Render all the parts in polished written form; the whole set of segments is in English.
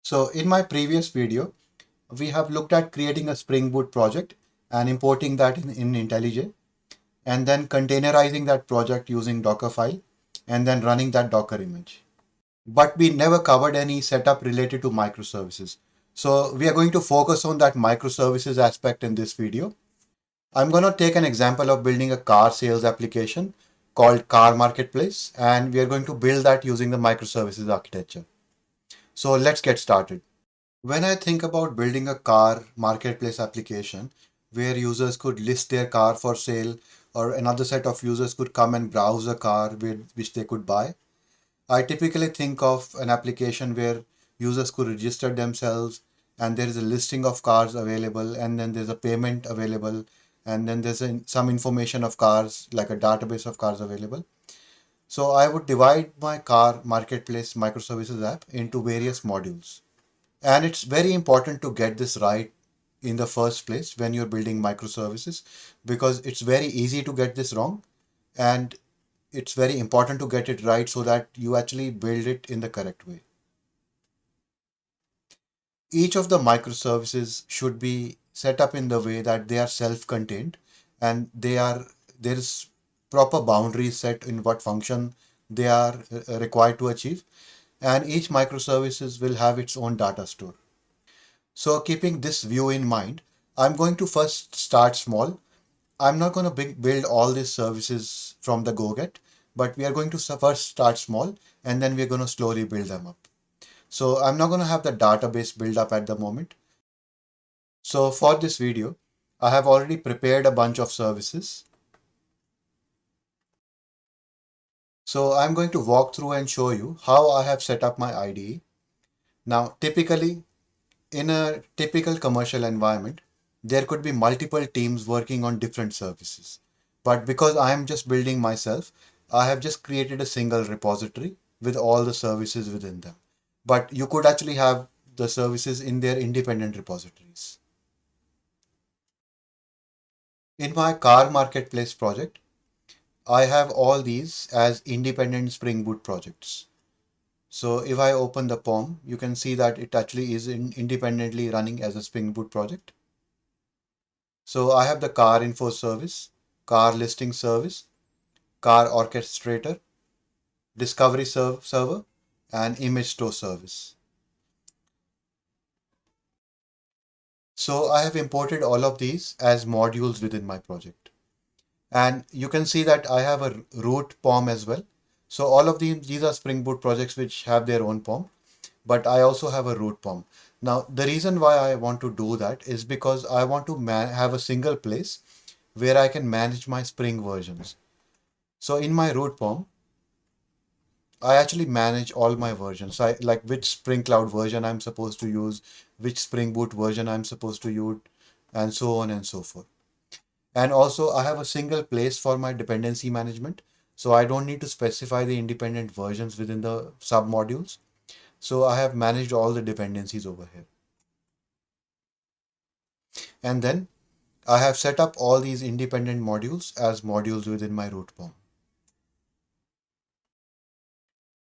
So in my previous video, we have looked at creating a Spring Boot project and importing that in IntelliJ, and then containerizing that project using Dockerfile and then running that Docker image. But we never covered any setup related to microservices. So we are going to focus on that microservices aspect in this video. I'm going to take an example of building a car sales application called Car Marketplace, and we are going to build that using the microservices architecture. So let's get started. When I think about building a car marketplace application where users could list their car for sale or another set of users could come and browse a car which they could buy, I typically think of an application where users could register themselves and there is a listing of cars available and then there's a payment available and then there's some information of cars like a database of cars available. So I would divide my car marketplace microservices app into various modules. And it's very important to get this right in the first place when you're building microservices because it's very easy to get this wrong, and it's very important to get it right so that you actually build it in the correct way. Each of the microservices should be set up in the way that they are self-contained and there is proper boundaries set in what function they are required to achieve, and each microservices will have its own data store. So keeping this view in mind, I'm going to first start small. I'm not going to build all these services from the go-get, but we are going to first start small and then we're going to slowly build them up. So I'm not going to have the database build up at the moment. So for this video, I have already prepared a bunch of services. So I'm going to walk through and show you how I have set up my IDE. Now, typically, in a typical commercial environment, there could be multiple teams working on different services. But because I am just building myself, I have just created a single repository with all the services within them. But you could actually have the services in their independent repositories. In my car marketplace project, I have all these as independent Spring Boot projects. So if I open the POM, you can see that it actually is independently running as a Spring Boot project. So I have the car info service, car listing service, car orchestrator, discovery server, and image store service. So I have imported all of these as modules within my project. And you can see that I have a root POM as well. So all of these are Spring Boot projects which have their own POM, but I also have a root POM. Now, the reason why I want to do that is because I want to have a single place where I can manage my Spring versions. So in my root POM, I actually manage all my versions. I like which Spring Cloud version I'm supposed to use, which Spring Boot version I'm supposed to use, and so on and so forth. And also I have a single place for my dependency management. So I don't need to specify the independent versions within the submodules. So I have managed all the dependencies over here. And then I have set up all these independent modules as modules within my root POM.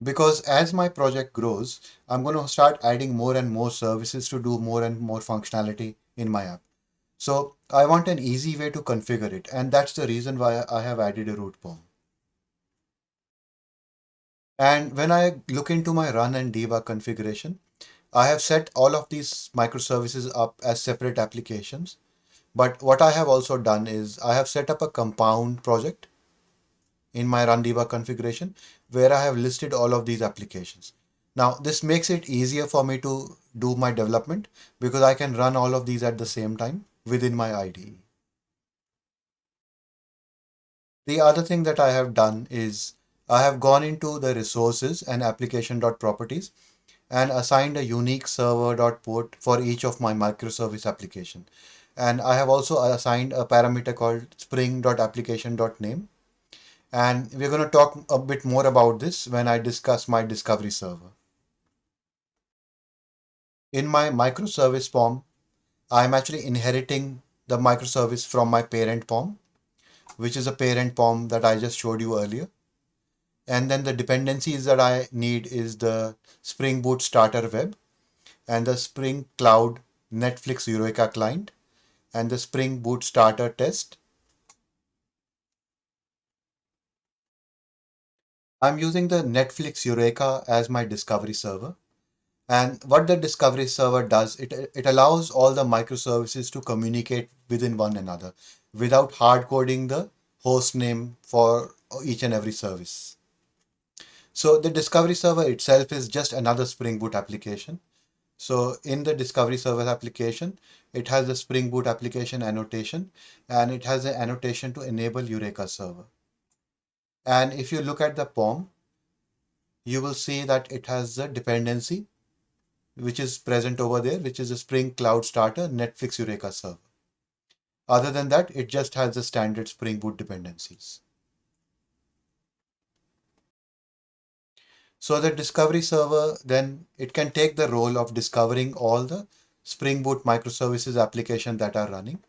Because as my project grows, I'm going to start adding more and more services to do more and more functionality in my app. So I want an easy way to configure it, and that's the reason why I have added a root POM. And when I look into my run and debug configuration, I have set all of these microservices up as separate applications. But what I have also done is I have set up a compound project in my run debug configuration where I have listed all of these applications. Now, this makes it easier for me to do my development because I can run all of these at the same time within my IDE. The other thing that I have done is I have gone into the resources and application.properties and assigned a unique server.port for each of my microservice application. And I have also assigned a parameter called spring.application.name. And we're going to talk a bit more about this when I discuss my discovery server. In my microservice POM, I'm actually inheriting the microservice from my parent POM, which is a parent POM that I just showed you earlier. And then the dependencies that I need is the Spring Boot starter web and the Spring Cloud Netflix Eureka client, and the Spring Boot Starter test. I'm using the Netflix Eureka as my discovery server. And what the discovery server does, it allows all the microservices to communicate within one another without hard coding the host name for each and every service. So the discovery server itself is just another Spring Boot application. So in the discovery server application, it has the Spring Boot application annotation, and it has an annotation to enable Eureka server. And if you look at the POM, you will see that it has a dependency which is present over there, which is a Spring Cloud Starter Netflix Eureka server. Other than that, it just has the standard Spring Boot dependencies. So the discovery server, then it can take the role of discovering all the Spring Boot microservices application that are running.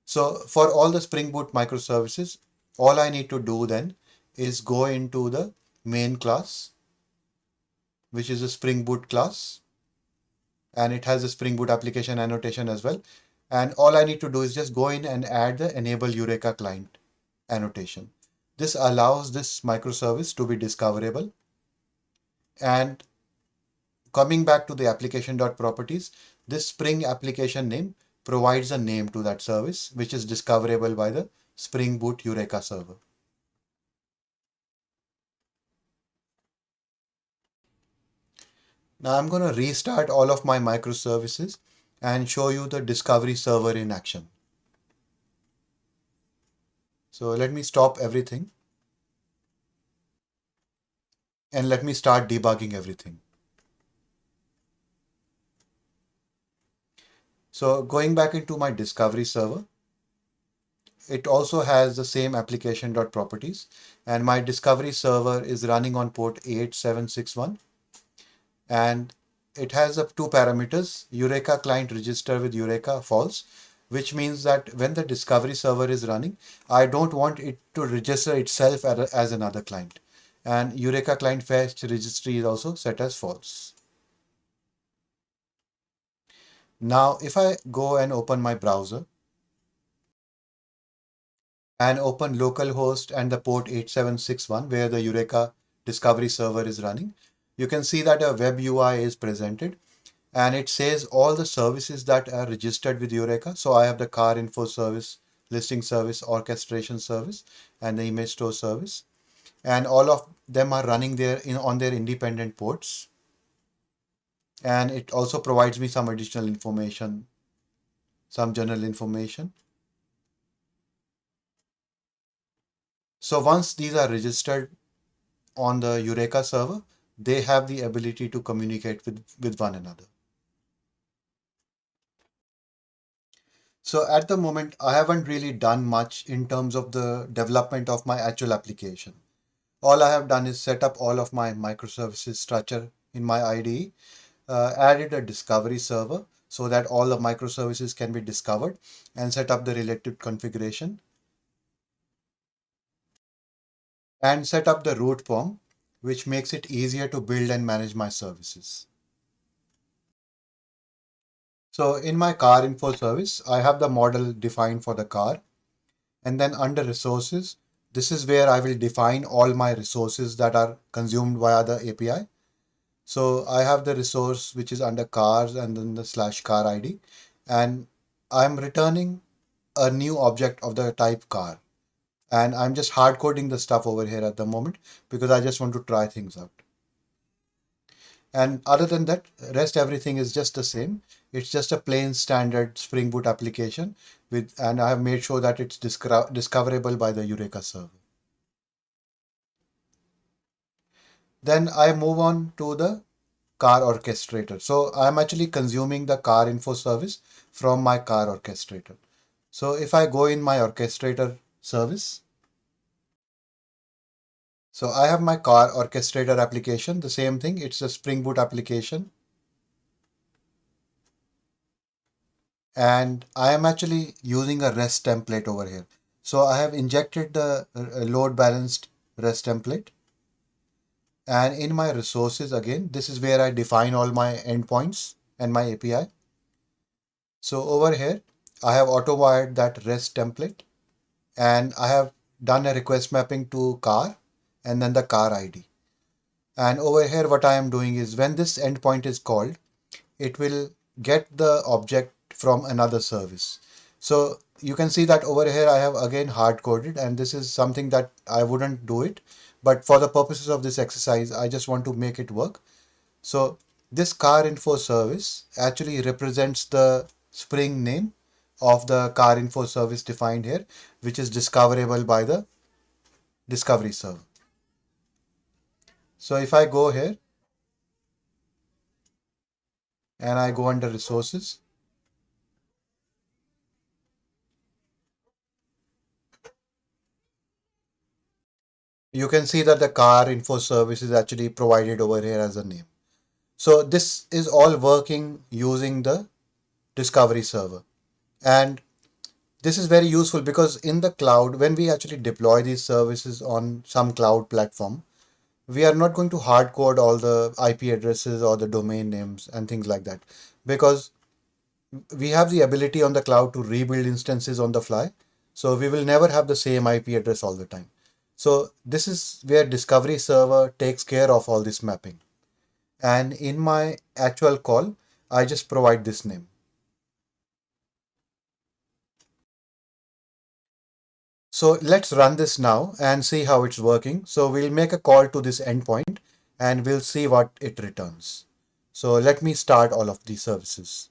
So for all the Spring Boot microservices, all I need to do then is go into the main class, which is a Spring Boot class, and it has a Spring Boot application annotation as well. And all I need to do is just go in and add the enable Eureka client annotation. This allows this microservice to be discoverable. And coming back to the application.properties, this Spring application name provides a name to that service, which is discoverable by the Spring Boot Eureka server. Now I'm going to restart all of my microservices and show you the discovery server in action. So let me stop everything and let me start debugging everything. So going back into my discovery server, it also has the same application.properties, and my discovery server is running on port 8761, and it has two parameters, Eureka client register with Eureka false, which means that when the discovery server is running, I don't want it to register itself as another client. And Eureka client fetch registry is also set as false. Now, if I go and open my browser and open localhost and the port 8761 where the Eureka discovery server is running, you can see that a web UI is presented, and it says all the services that are registered with Eureka. So I have the car info service, listing service, orchestration service, and the image store service. And all of them are running there on their independent ports. And it also provides me some additional information, some general information. So once these are registered on the Eureka server, they have the ability to communicate with one another. So at the moment, I haven't really done much in terms of the development of my actual application. All I have done is set up all of my microservices structure in my IDE, added a discovery server so that all the microservices can be discovered, and set up the related configuration, and set up the root POM, which makes it easier to build and manage my services. So in my car info service, I have the model defined for the car. And then under resources, this is where I will define all my resources that are consumed via the API. So I have the resource which is under cars and then the /car ID. And I'm returning a new object of the type car. And I'm just hard coding the stuff over here at the moment because I just want to try things out. And other than that, rest everything is just the same. It's just a plain standard Spring Boot application and I have made sure that it's discoverable by the Eureka server. Then I move on to the car orchestrator. So I'm actually consuming the car info service from my car orchestrator. So if I go in my orchestrator service, so I have my car orchestrator application, the same thing. It's a Spring Boot application. And I am actually using a REST template over here. So I have injected the load balanced REST template. And in my resources, again, this is where I define all my endpoints and my API. So over here, I have auto wired that REST template, and I have done a request mapping to car and then the car ID. And over here, what I am doing is when this endpoint is called, it will get the object from another service. So you can see that over here I have again hard coded, and this is something that I wouldn't do it, but for the purposes of this exercise I just want to make it work. So this car info service actually represents the Spring name of the car info service defined here, which is discoverable by the discovery server. So if I go here and I go under resources, you can see that the car info service is actually provided over here as a name. So this is all working using the discovery server. And this is very useful because in the cloud, when we actually deploy these services on some cloud platform, we are not going to hard code all the IP addresses or the domain names and things like that, because we have the ability on the cloud to rebuild instances on the fly. So we will never have the same IP address all the time. So this is where discovery server takes care of all this mapping. And in my actual call, I just provide this name. So let's run this now and see how it's working. So we'll make a call to this endpoint and we'll see what it returns. So let me start all of these services.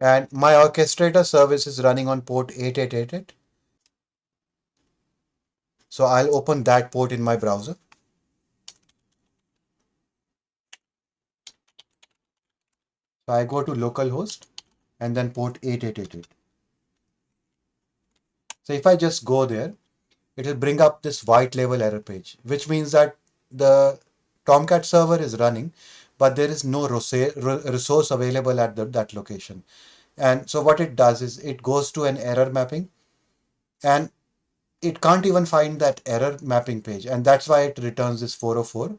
And my orchestrator service is running on port 8888. So I'll open that port in my browser. So I go to localhost and then port 8888. So if I just go there, it will bring up this white label error page, which means that the Tomcat server is running, but there is no resource available at that location. And so what it does is it goes to an error mapping, and it can't even find that error mapping page. And that's why it returns this 404.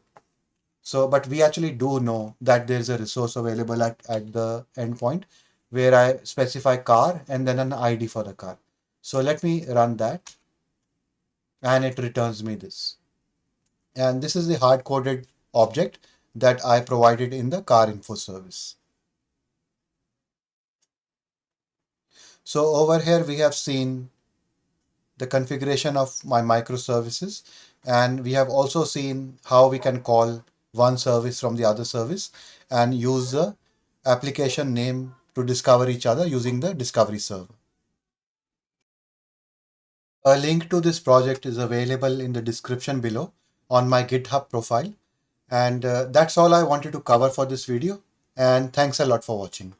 So, but we actually do know that there's a resource available at the endpoint where I specify car and then an ID for the car. So let me run that and it returns me this. And this is the hard coded object that I provided in the car info service. So over here we have seen the configuration of my microservices, and we have also seen how we can call one service from the other service and use the application name to discover each other using the discovery server. A link to this project is available in the description below on my GitHub profile. And that's all I wanted to cover for this video. And thanks a lot for watching.